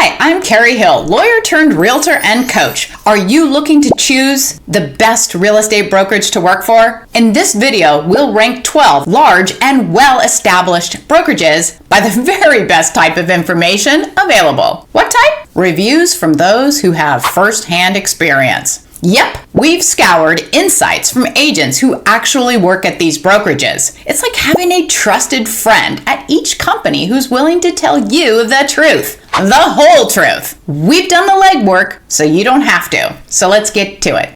Hi, I'm Karrie Hill, lawyer turned realtor and coach. Are you looking to choose the best real estate brokerage to work for? In this video, we'll rank 12 large and well-established brokerages by the very best type of information available. What type? Reviews from those who have first-hand experience. Yep, we've scoured insights from agents who actually work at these brokerages. It's like having a trusted friend at each company who's willing to tell you the truth. The whole truth. We've done the legwork, so you don't have to. So let's get to it.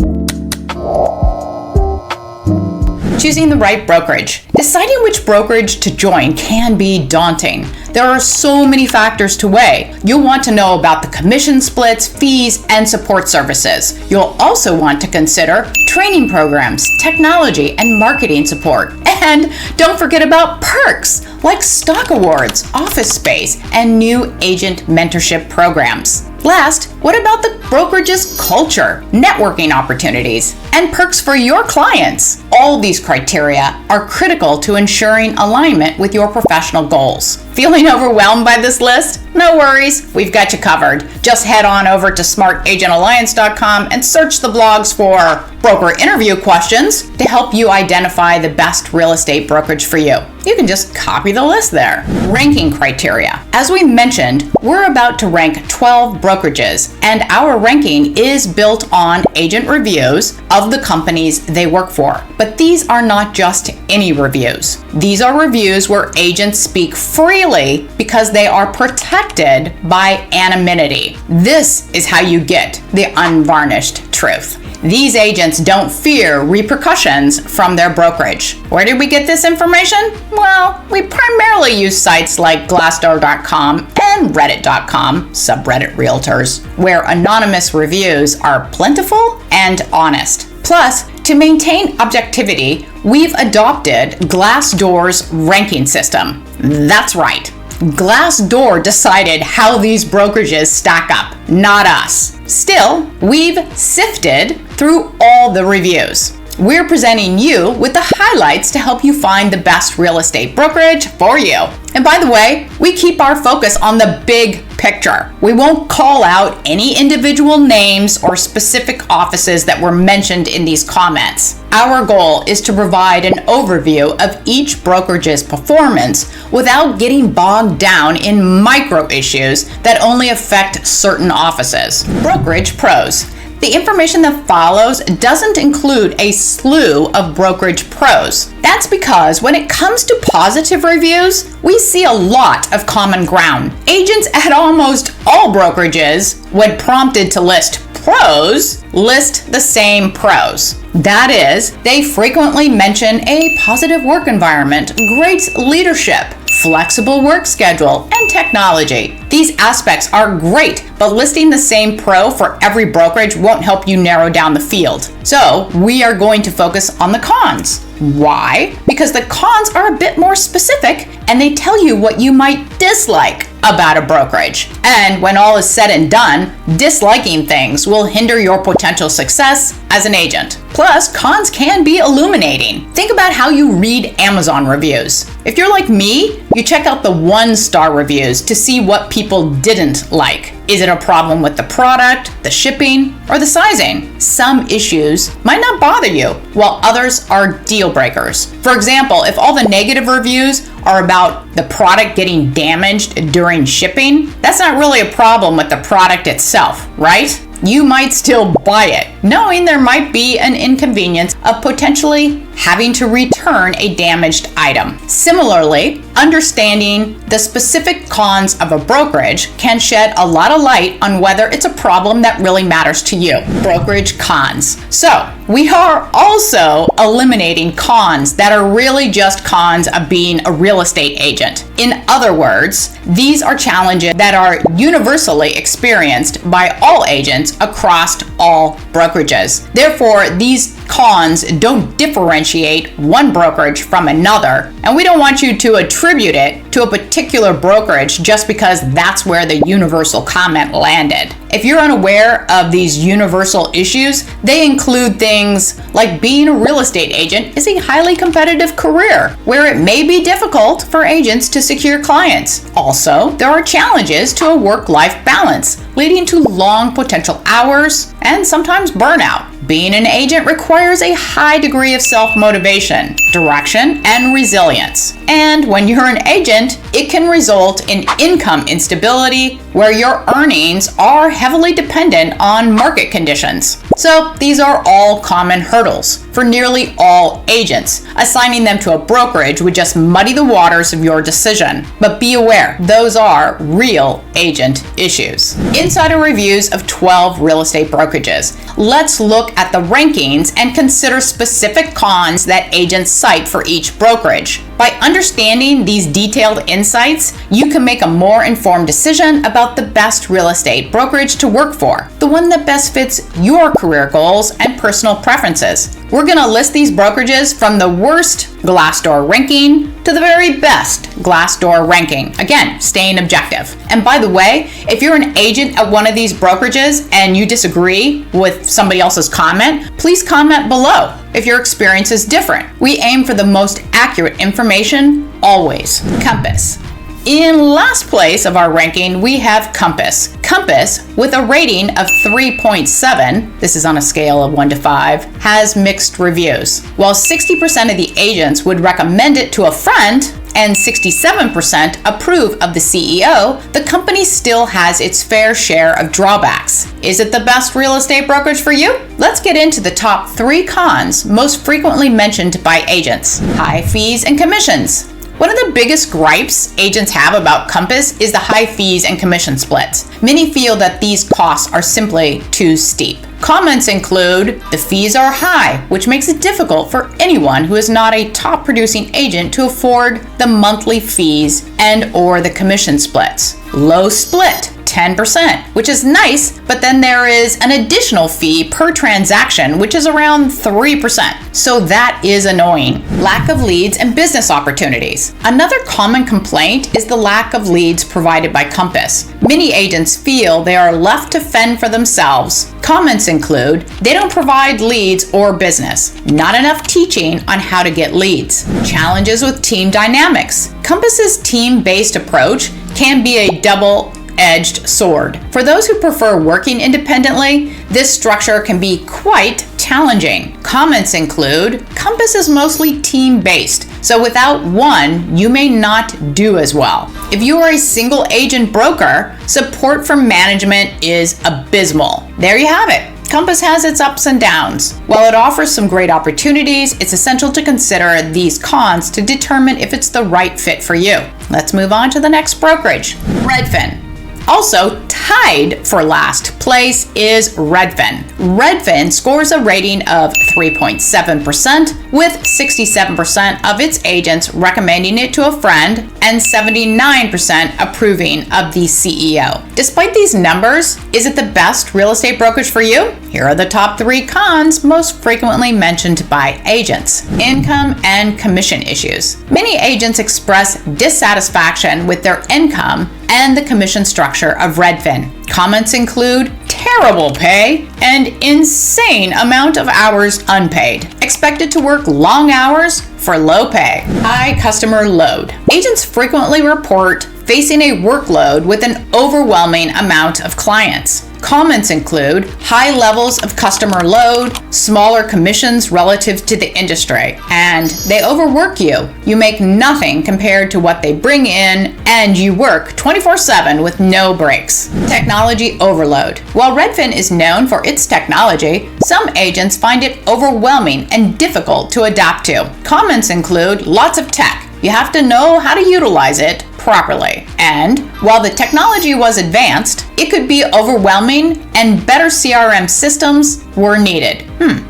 Choosing the right brokerage. Deciding which brokerage to join can be daunting. There are so many factors to weigh. You'll want to know about the commission splits, fees, and support services. You'll also want to consider training programs, technology, and marketing support. And don't forget about perks like stock awards, office space, and new agent mentorship programs. Last, what about the brokerage's culture, networking opportunities, and perks for your clients? All these criteria are critical to ensuring alignment with your professional goals. Feeling overwhelmed by this list? No worries, we've got you covered. Just head on over to smartagentalliance.com and search the blogs for broker interview questions to help you identify the best real estate brokerage for you. You can just copy the list there. Ranking criteria. As we mentioned, we're about to rank 12 brokerages, and our ranking is built on agent reviews of the companies they work for. But these are not just any reviews. These are reviews where agents speak freely because they are protected by anonymity. This is how you get the unvarnished truth. These agents don't fear repercussions from their brokerage. Where did we get this information? Well, we primarily use sites like Glassdoor.com and Reddit.com, subreddit Realtors, where anonymous reviews are plentiful and honest. Plus, to maintain objectivity, we've adopted Glassdoor's ranking system. That's right. Glassdoor decided how these brokerages stack up, not us. Still, we've sifted through all the reviews. We're presenting you with the highlights to help you find the best real estate brokerage for you. And by the way, we keep our focus on the big picture. We won't call out any individual names or specific offices that were mentioned in these comments. Our goal is to provide an overview of each brokerage's performance without getting bogged down in micro issues that only affect certain offices. Brokerage pros. The information that follows doesn't include a slew of brokerage pros. That's because when it comes to positive reviews, we see a lot of common ground. Agents at almost all brokerages, when prompted to list pros, list the same pros. That is, they frequently mention a positive work environment, great leadership, flexible work schedule, and technology. These aspects are great, but listing the same pro for every brokerage won't help you narrow down the field. So we are going to focus on the cons. Why? Because the cons are a bit more specific and they tell you what you might dislike about a brokerage. And when all is said and done, disliking things will hinder your potential success as an agent. Plus, cons can be illuminating. Think about how you read Amazon reviews. If you're like me, you check out the 1-star reviews to see what people didn't like. Is it a problem with the product, the shipping, or the sizing? Some issues might not bother you, while others are deal breakers. For example, if all the negative reviews are about the product getting damaged during shipping, that's not really a problem with the product itself, right? You might still buy it, knowing there might be an inconvenience of potentially having to return a damaged item. Similarly, understanding the specific cons of a brokerage can shed a lot of light on whether it's a problem that really matters to you. Brokerage cons. So, we are also eliminating cons that are really just cons of being a real estate agent. In other words, these are challenges that are universally experienced by all agents across all brokerages. Therefore, these cons don't differentiate one brokerage from another, and we don't want you to attribute it to a particular brokerage just because that's where the universal comment landed. If you're unaware of these universal issues, they include things like being a real estate agent is a highly competitive career where it may be difficult for agents to secure clients. Also, there are challenges to a work-life balance, leading to long potential hours and sometimes burnout. Being an agent requires a high degree of self-motivation, direction, and resilience. And when you're an agent, it can result in income instability where your earnings are heavily dependent on market conditions. So these are all common hurdles for nearly all agents. Assigning them to a brokerage would just muddy the waters of your decision. But be aware, those are real agent issues. Insider reviews of 12 real estate brokerages. Let's look at the rankings and consider specific cons that agents cite for each brokerage. By understanding these detailed insights, you can make a more informed decision about the best real estate brokerage to work for, the one that best fits your career goals and personal preferences. We're going to list these brokerages from the worst Glassdoor ranking to the very best Glassdoor ranking. Again, staying objective. And by the way, if you're an agent at one of these brokerages and you disagree with somebody else's comment, please comment below if your experience is different. We aim for the most accurate information always. Compass. In last place of our ranking, we have Compass. Compass, with a rating of 3.7, this is on a scale of 1 to 5, has mixed reviews. While 60% of the agents would recommend it to a friend, and 67% approve of the CEO, the company still has its fair share of drawbacks. Is it the best real estate brokerage for you? Let's get into the top 3 cons most frequently mentioned by agents. High fees and commissions. One of the biggest gripes agents have about Compass is the high fees and commission splits. Many feel that these costs are simply too steep. Comments include, the fees are high, which makes it difficult for anyone who is not a top producing agent to afford the monthly fees and/or the commission splits. Low split, 10%, which is nice, but then there is an additional fee per transaction, which is around 3%. So that is annoying. Lack of leads and business opportunities. Another common complaint is the lack of leads provided by Compass. Many agents feel they are left to fend for themselves. Comments include, they don't provide leads or business. Not enough teaching on how to get leads. Challenges with team dynamics. Compass's team-based approach can be a double-edged sword. For those who prefer working independently, this structure can be quite challenging. Comments include, Compass is mostly team-based, so without one, you may not do as well. If you are a single agent broker, support from management is abysmal. There you have it. Compass has its ups and downs. While it offers some great opportunities, it's essential to consider these cons to determine if it's the right fit for you. Let's move on to the next brokerage, Redfin. Also tied for last place is Redfin. Redfin scores a rating of 3.7%, with 67% of its agents recommending it to a friend and 79% approving of the CEO. Despite these numbers, is it the best real estate brokerage for you? Here are the top 3 cons most frequently mentioned by agents. Income and commission issues. Many agents express dissatisfaction with their income and the commission structure of Redfin. Comments include terrible pay and insane amount of hours unpaid. Expected to work long hours for low pay. High customer load. Agents frequently report facing a workload with an overwhelming amount of clients. Comments include high levels of customer load, smaller commissions relative to the industry, and they overwork you. You make nothing compared to what they bring in, and you work 24/7 with no breaks. Technology overload. While Redfin is known for its technology, some agents find it overwhelming and difficult to adapt to. Comments include lots of tech. You have to know how to utilize it properly. And while the technology was advanced, it could be overwhelming and better CRM systems were needed.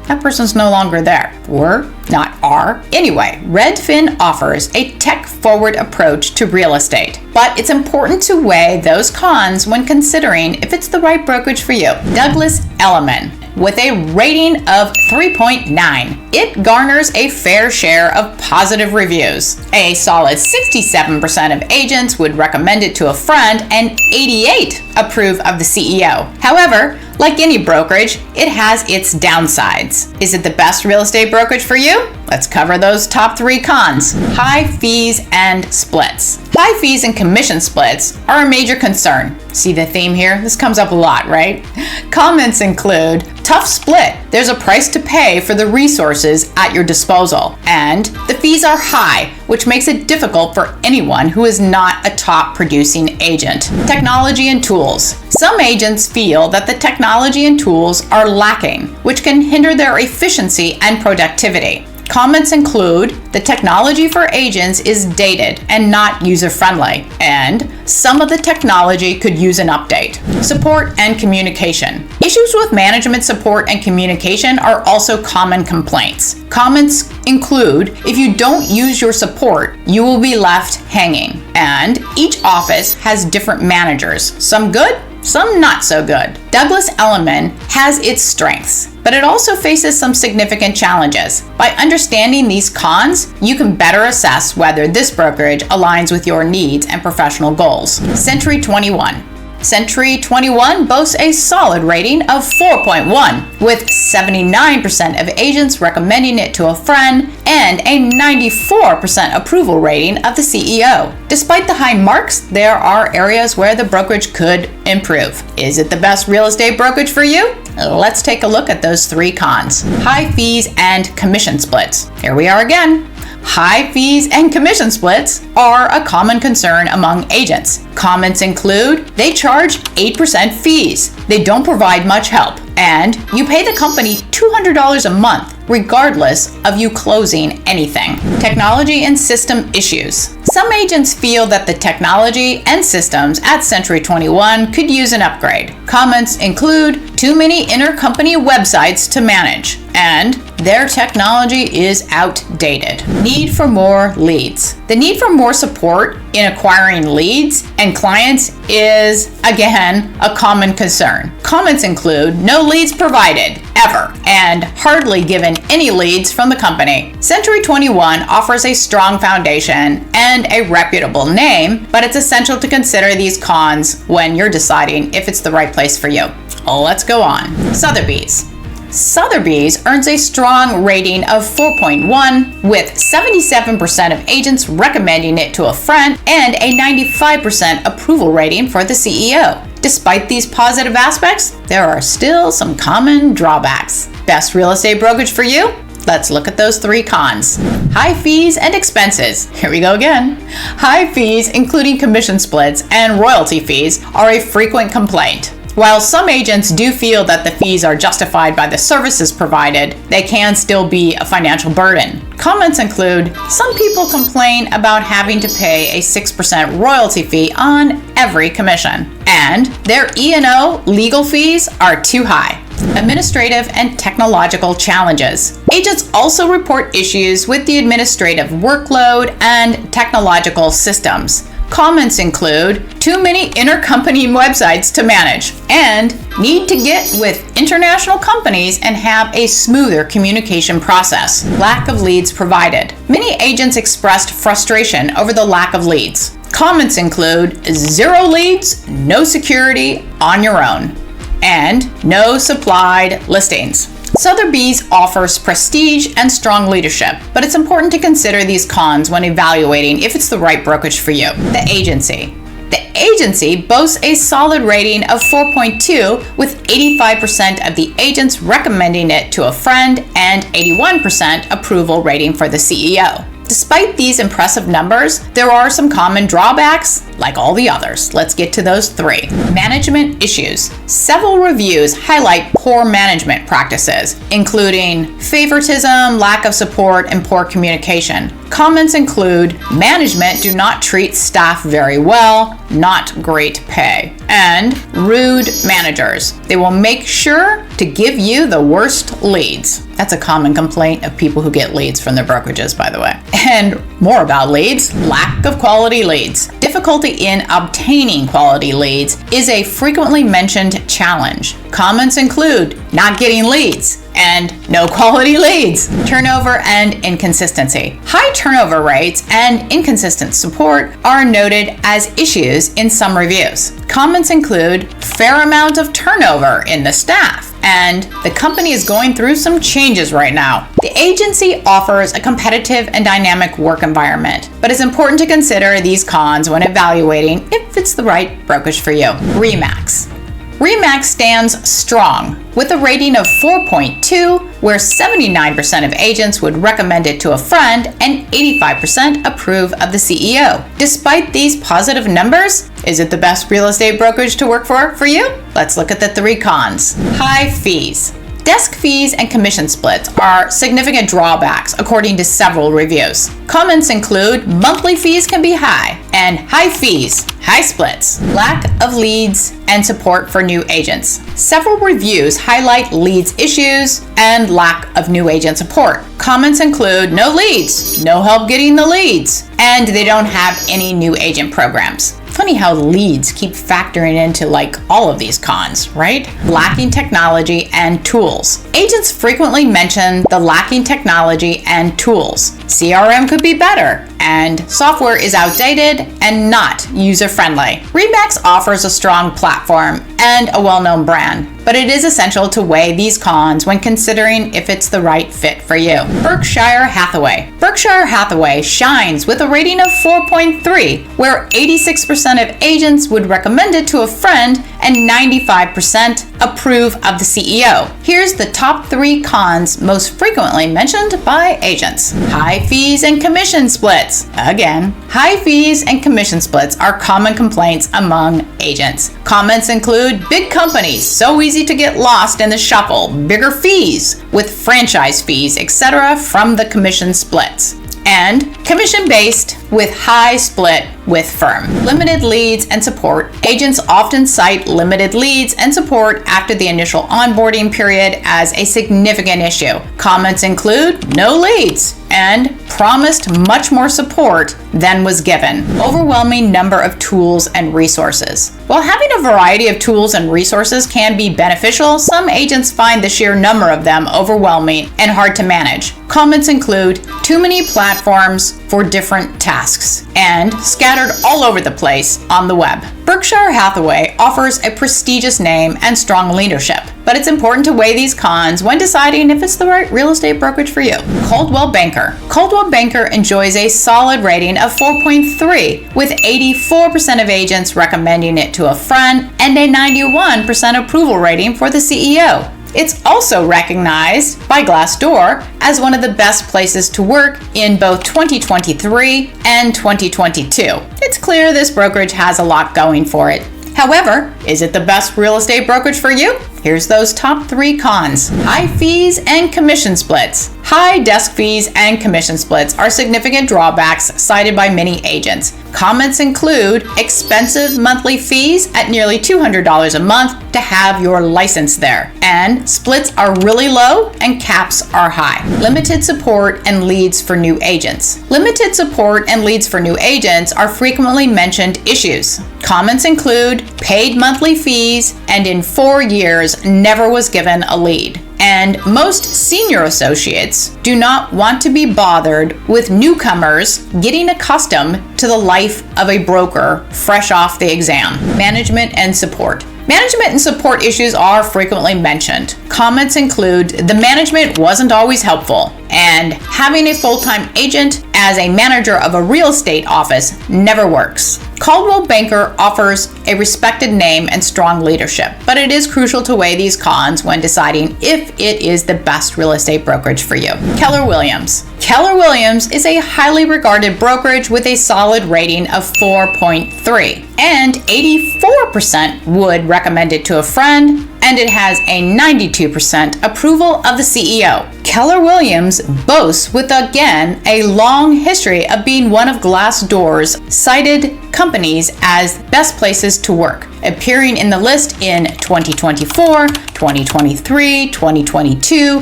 That person's no longer there. Were, not are. Anyway, Redfin offers a tech-forward approach to real estate, but it's important to weigh those cons when considering if it's the right brokerage for you. Douglas Elliman. With a rating of 3.9, it garners a fair share of positive reviews. A solid 67% of agents would recommend it to a friend, and 88% approve of the CEO. However, like any brokerage, it has its downsides. Is it the best real estate brokerage for you? Let's cover those top 3 cons. High fees and splits. High fees and commission splits are a major concern. See the theme here? This comes up a lot, right? Comments include, tough split. There's a price to pay for the resources at your disposal. And the fees are high, which makes it difficult for anyone who is not a top producing agent. Technology and tools. Some agents feel that the technology and tools are lacking, which can hinder their efficiency and productivity. Comments include, the technology for agents is dated and not user-friendly, and some of the technology could use an update. Support and communication. Issues with management support and communication are also common complaints. Comments include, if you don't use your support, you will be left hanging. And each office has different managers, some good, some not so good. Douglas Elliman has its strengths, but it also faces some significant challenges. By understanding these cons, you can better assess whether this brokerage aligns with your needs and professional goals. Century 21. Century 21 boasts a solid rating of 4.1, with 79% of agents recommending it to a friend and a 94% approval rating of the CEO. Despite the high marks, there are areas where the brokerage could improve. Is it the best real estate brokerage for you? Let's take a look at those 3 cons. High fees and commission splits. Here we are again. High fees and commission splits are a common concern among agents. Comments include, they charge 8% fees, they don't provide much help, and you pay the company $200 a month regardless of you closing anything. Technology and system issues. Some agents feel that the technology and systems at Century 21 could use an upgrade. Comments include, too many intercompany websites to manage, and their technology is outdated. Need for more leads. The need for more support in acquiring leads and clients is, again, a common concern. Comments include, no leads provided, ever, and hardly given any leads from the company. Century 21 offers a strong foundation and a reputable name, but it's essential to consider these cons when you're deciding if it's the right place for you. Let's go on. Sotheby's. Sotheby's earns a strong rating of 4.1, with 77% of agents recommending it to a friend and a 95% approval rating for the CEO. Despite these positive aspects, there are still some common drawbacks. Best real estate brokerage for you? Let's look at those 3 cons. High fees and expenses. Here we go again. High fees, including commission splits and royalty fees, are a frequent complaint. While some agents do feel that the fees are justified by the services provided, they can still be a financial burden. Comments include, some people complain about having to pay a 6% royalty fee on every commission, and their E&O legal fees are too high. Administrative and technological challenges. Agents also report issues with the administrative workload and technological systems. Comments include, too many intercompany websites to manage, and need to get with international companies and have a smoother communication process. Lack of leads provided. Many agents expressed frustration over the lack of leads. Comments include, 0 leads, no security, on your own, and no supplied listings. Sotheby's offers prestige and strong leadership, but it's important to consider these cons when evaluating if it's the right brokerage for you. The agency. The agency boasts a solid rating of 4.2, with 85% of the agents recommending it to a friend and 81% approval rating for the CEO. Despite these impressive numbers, there are some common drawbacks, like all the others. Let's get to those 3. Management issues. Several reviews highlight poor management practices, including favoritism, lack of support, and poor communication. Comments include, management do not treat staff very well, not great pay, and rude managers. They will make sure to give you the worst leads. That's a common complaint of people who get leads from their brokerages, by the way. And more about leads, lack of quality leads. Difficulty in obtaining quality leads is a frequently mentioned challenge. Comments include, not getting leads, and no quality leads. Turnover and inconsistency. High turnover rates and inconsistent support are noted as issues in some reviews. Comments include fair amount of turnover in the staff, and the company is going through some changes right now. The agency offers a competitive and dynamic work environment, but it's important to consider these cons when evaluating if it's the right brokerage for you. RE/MAX. RE/MAX stands strong with a rating of 4.2, where 79% of agents would recommend it to a friend and 85% approve of the CEO. Despite these positive numbers, is it the best real estate brokerage to work for you? Let's look at the 3 cons. High fees. Desk fees and commission splits are significant drawbacks according to several reviews. Comments include monthly fees can be high, and high fees, high splits. Lack of leads and support for new agents. Several reviews highlight leads issues and lack of new agent support. Comments include no leads, no help getting the leads, and they don't have any new agent programs. Funny how leads keep factoring into all of these cons, right? Lacking technology and tools. Agents frequently mention the lacking technology and tools. CRM could be better, and software is outdated and not user-friendly. RE/MAX offers a strong platform and a well-known brand, but it is essential to weigh these cons when considering if it's the right fit for you. Berkshire Hathaway. Berkshire Hathaway shines with a rating of 4.3, where 86% of agents would recommend it to a friend and 95% approve of the CEO. Here's the top 3 cons most frequently mentioned by agents. High fees and commission splits. Again, high fees and commission splits are common complaints among agents. Comments include big companies, so easy to get lost in the shuffle, bigger fees with franchise fees, etc. from the commission splits, and commission-based with high split with firm. Limited leads and support. Agents often cite limited leads and support after the initial onboarding period as a significant issue. Comments include no leads and promised much more support than was given. Overwhelming number of tools and resources. While having a variety of tools and resources can be beneficial, some agents find the sheer number of them overwhelming and hard to manage. Comments include too many platforms for different tasks and scattered all over the place on the web. Berkshire Hathaway offers a prestigious name and strong leadership, but it's important to weigh these cons when deciding if it's the right real estate brokerage for you. Coldwell Banker. Coldwell Banker enjoys a solid rating of 4.3, with 84% of agents recommending it to a friend and a 91% approval rating for the CEO. It's also recognized by Glassdoor as one of the best places to work in both 2023 and 2022. It's clear this brokerage has a lot going for it. However, is it the best real estate brokerage for you? Here's those top 3 cons. High fees and commission splits. High desk fees and commission splits are significant drawbacks cited by many agents. Comments include expensive monthly fees at nearly $200 a month to have your license there, and splits are really low and caps are high. Limited support and leads for new agents. Limited support and leads for new agents are frequently mentioned issues. Comments include paid monthly fees and in 4 years never was given a lead. And most senior associates do not want to be bothered with newcomers getting accustomed to the life of a broker fresh off the exam. Management and support. Management and support issues are frequently mentioned. Comments include the management wasn't always helpful, and having a full-time agent as a manager of a real estate office never works. Coldwell Banker offers a respected name and strong leadership, but it is crucial to weigh these cons when deciding if it is the best real estate brokerage for you. Keller Williams. Keller Williams is a highly regarded brokerage with a solid rating of 4.3, and 84% would recommend it to a friend, and it has a 92% approval of the CEO. Keller Williams boasts, with again a long history of being one of Glassdoor's cited companies as best places to work, appearing in the list in 2024, 2023, 2022,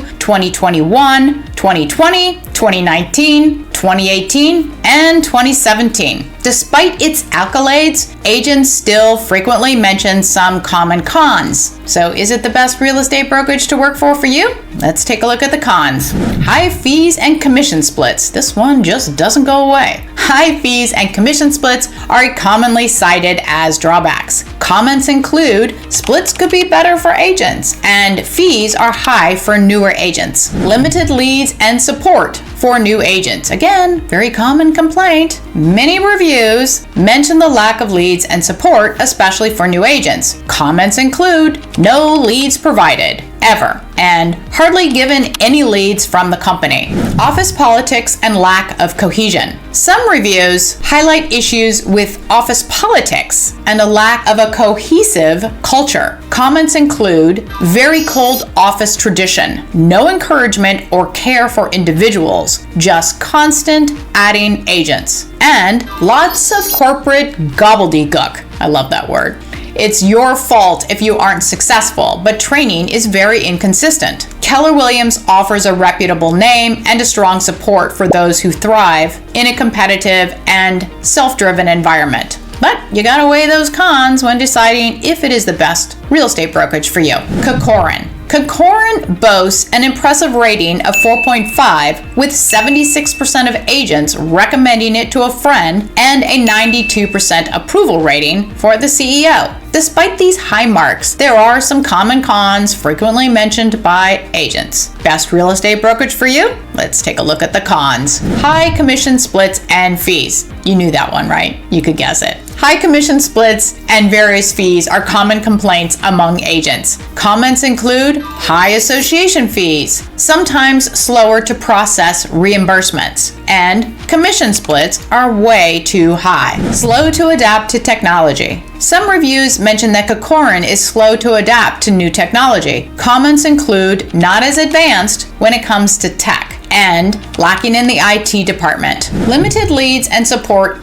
2021, 2020, 2019, 2018, and 2017. Despite its accolades, agents still frequently mention some common cons. So is it the best real estate brokerage to work for you? Let's take a look at the cons. High fees and commission splits. This one just doesn't go away. High fees and commission splits are commonly cited as drawbacks. Comments include splits could be better for agents and fees are high for newer agents. Limited leads and support for new agents. Again, very common complaint. Many reviews mention the lack of leads and support, especially for new agents. Comments include no leads provided ever, and hardly given any leads from the company. Office politics and lack of cohesion. Some reviews highlight issues with office politics and a lack of a cohesive culture. Comments include very cold office tradition, no encouragement or care for individuals, just constant adding agents, and lots of corporate gobbledygook. I love that word. It's your fault if you aren't successful, but training is very inconsistent. Keller Williams offers a reputable name and a strong support for those who thrive in a competitive and self-driven environment. But you gotta weigh those cons when deciding if it is the best real estate brokerage for you. Corcoran. Corcoran boasts an impressive rating of 4.5, with 76% of agents recommending it to a friend and a 92% approval rating for the CEO. Despite these high marks, there are some common cons frequently mentioned by agents. Best real estate brokerage for you? Let's take a look at the cons. High commission splits and fees. You knew that one, right? You could guess it. High commission splits and various fees are common complaints among agents. Comments include high association fees, sometimes slower to process reimbursements, and commission splits are way too high. Slow to adapt to technology. Some reviews mention that Corcoran is slow to adapt to new technology. Comments include not as advanced when it comes to tech and lacking in the IT department. Limited leads and support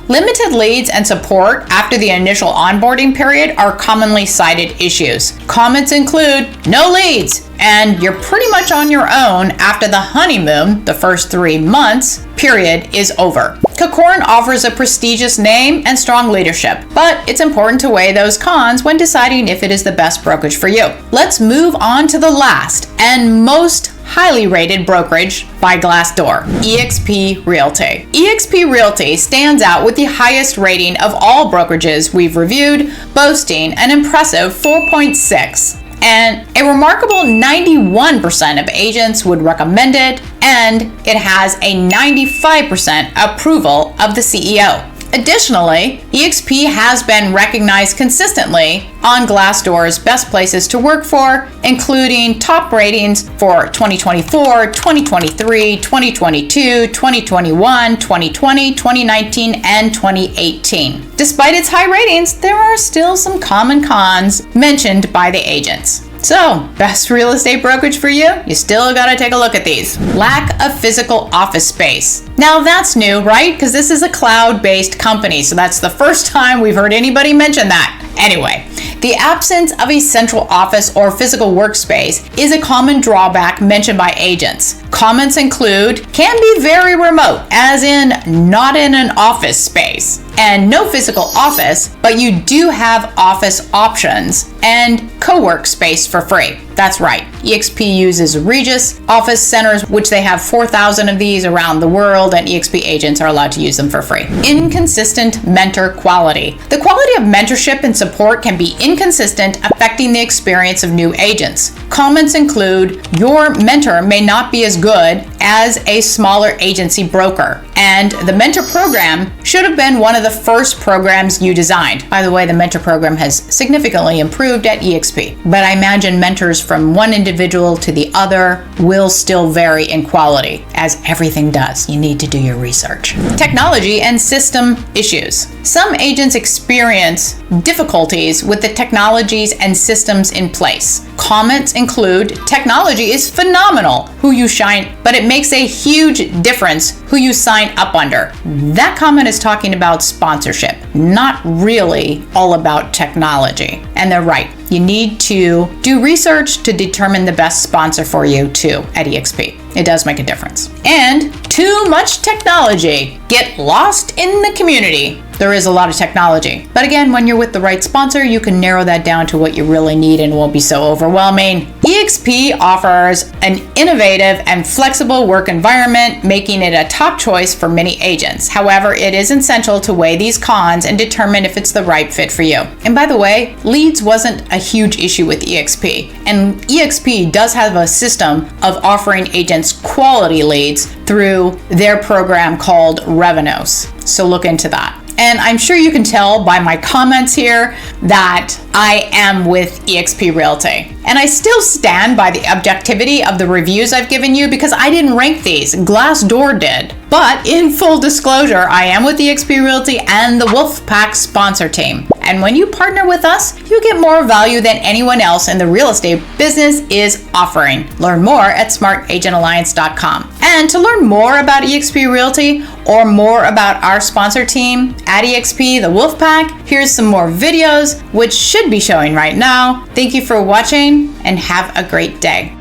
after the initial onboarding period are commonly cited issues. Comments include no leads, and you're pretty much on your own after the honeymoon, the first 3 months period, is over. Corcoran offers a prestigious name and strong leadership, but it's important to weigh those cons when deciding if it is the best brokerage for you. Let's move on to the last and most highly rated brokerage by Glassdoor, eXp Realty. eXp Realty stands out with the highest rating of all brokerages we've reviewed, boasting an impressive 4.6. And a remarkable 91% of agents would recommend it, and it has a 95% approval of the CEO. Additionally, eXp has been recognized consistently on Glassdoor's best places to work for, including top ratings for 2024, 2023, 2022, 2021, 2020, 2019, and 2018. Despite its high ratings, there are still some common cons mentioned by the agents. So, best real estate brokerage for you? You still gotta take a look at these. Lack of physical office space. Now that's new, right? Because this is a cloud-based company, so that's the first time we've heard anybody mention that. Anyway, the absence of a central office or physical workspace is a common drawback mentioned by agents. Comments include, can be very remote, as in not in an office space, and no physical office, but you do have office options and co-work space for free. That's right. eXp uses Regus office centers, which they have 4,000 of these around the world, and eXp agents are allowed to use them for free. Inconsistent mentor quality. The quality of mentorship and support can be inconsistent, affecting the experience of new agents. Comments include, your mentor may not be as good as a smaller agency broker, and the mentor program should have been one of the first programs you designed. By the way, the mentor program has significantly improved at eXp, but I imagine mentors from one individual to the other will still vary in quality, as everything does. You need to do your research. Technology and system issues. Some agents experience difficulties with the technologies and systems in place. Comments include, technology is phenomenal, but it makes a huge difference who you sign up under. That comment is talking about sponsorship. not really all about technology. And they're right. You need to do research to determine the best sponsor for you too at eXp. It does make a difference. And too much technology. Get lost in the community. There is a lot of technology. But again, when you're with the right sponsor, you can narrow that down to what you really need and won't be so overwhelming. eXp offers an innovative and flexible work environment, making it a top choice for many agents. However, it is essential to weigh these cons and determine if it's the right fit for you. And by the way, leads wasn't a huge issue with eXp. And eXp does have a system of offering agents quality leads through their program called Revenues. So look into that. And I'm sure you can tell by my comments here that I am with eXp Realty. And I still stand by the objectivity of the reviews I've given you because I didn't rank these. Glassdoor did. But in full disclosure, I am with eXp Realty and the Wolfpack sponsor team. And when you partner with us, you get more value than anyone else in the real estate business is offering. Learn more at smartagentalliance.com. And to learn more about eXp Realty or more about our sponsor team at eXp, the Wolfpack, here's some more videos, which should be showing right now. Thank you for watching and have a great day.